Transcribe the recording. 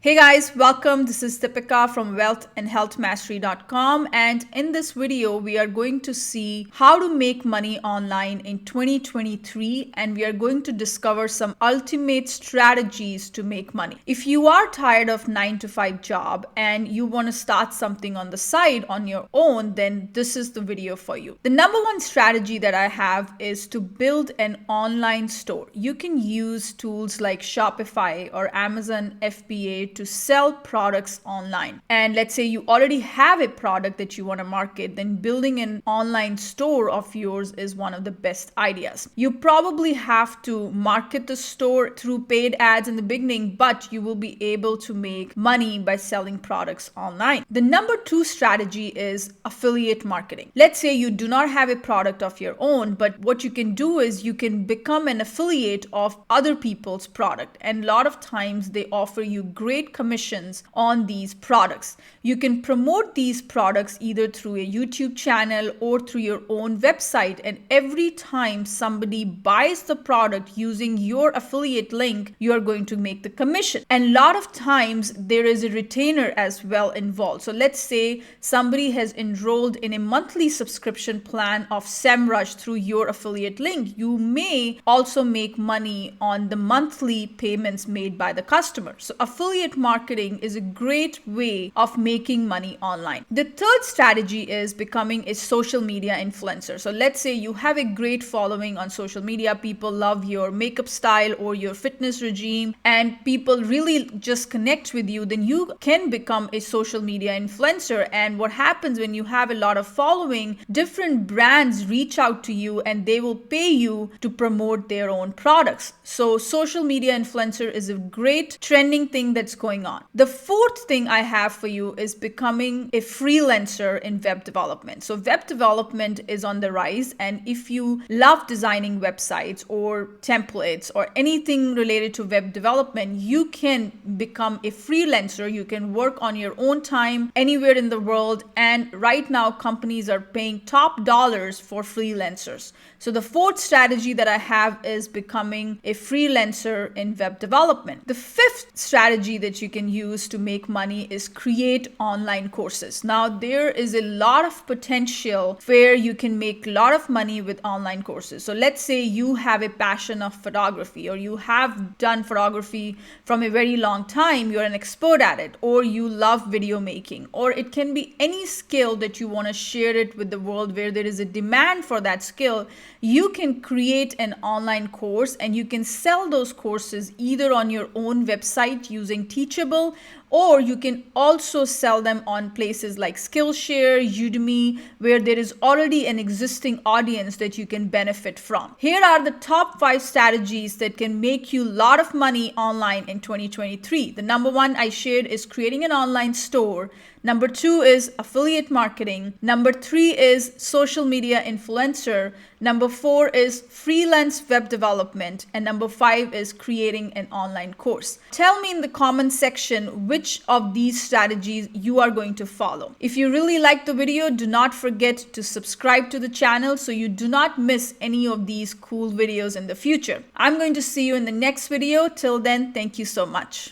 Hey guys, welcome. This is Deepika from wealthandhealthmastery.com, and in this video we are going to see how to make money online in 2023, and we are going to discover some ultimate strategies to make money. If you are tired of 9 to 5 job and you want to start something on the side on your own, then this is the video for you. The number one strategy that I have is to build an online store. You can use tools like Shopify or Amazon FBA to sell products online. And let's say you already have a product that you want to market, then building an online store of yours is one of the best ideas. You probably have to market the store through paid ads in the beginning, but you will be able to make money by selling products online. The number two strategy is affiliate marketing. Let's say you do not have a product of your own, but what you can do is you can become an affiliate of other people's product. And a lot of times they offer you great commissions on these products. You can promote these products either through a YouTube channel or through your own website, and every time somebody buys the product using your affiliate link, you are going to make the commission. And a lot of times there is a retainer as well involved. So let's say somebody has enrolled in a monthly subscription plan of SEMrush through your affiliate link. You may also make money on the monthly payments made by the customer. So affiliate marketing is a great way of making money online. The third strategy is becoming a social media influencer. So let's say you have a great following on social media. People love your makeup style or your fitness regime, and people really just connect with you. Then you can become a social media influencer. And what happens when you have a lot of following, different brands reach out to you and they will pay you to promote their own products. So social media influencer is a great trending thing that's going on. The fourth thing I have for you is becoming a freelancer in web development. So web development is on the rise, and if you love designing websites or templates or anything related to web development, you can become a freelancer. You can work on your own time anywhere in the world, and right now companies are paying top dollars for freelancers. So the fourth strategy that I have is becoming a freelancer in web development. The fifth strategy that you can use to make money is create online courses. Now there is a lot of potential where you can make a lot of money with online courses. So let's say you have a passion of photography, or you have done photography from a very long time, you're an expert at it, or you love video making, or it can be any skill that you want to share it with the world where there is a demand for that skill. You can create an online course and you can sell those courses either on your own website using Teachable, or you can also sell them on places like Skillshare, Udemy, where there is already an existing audience that you can benefit from. Here are the top 5 strategies that can make you a lot of money online in 2023. The number one I shared is creating an online store. Number 2 is affiliate marketing. Number 3 is social media influencer. Number 4 is freelance web development. And number 5 is creating an online course. Tell me in the comment section which of these strategies you are going to follow. If you really like the video, do not forget to subscribe to the channel so you do not miss any of these cool videos in the future. I'm going to see you in the next video. Till then, thank you so much.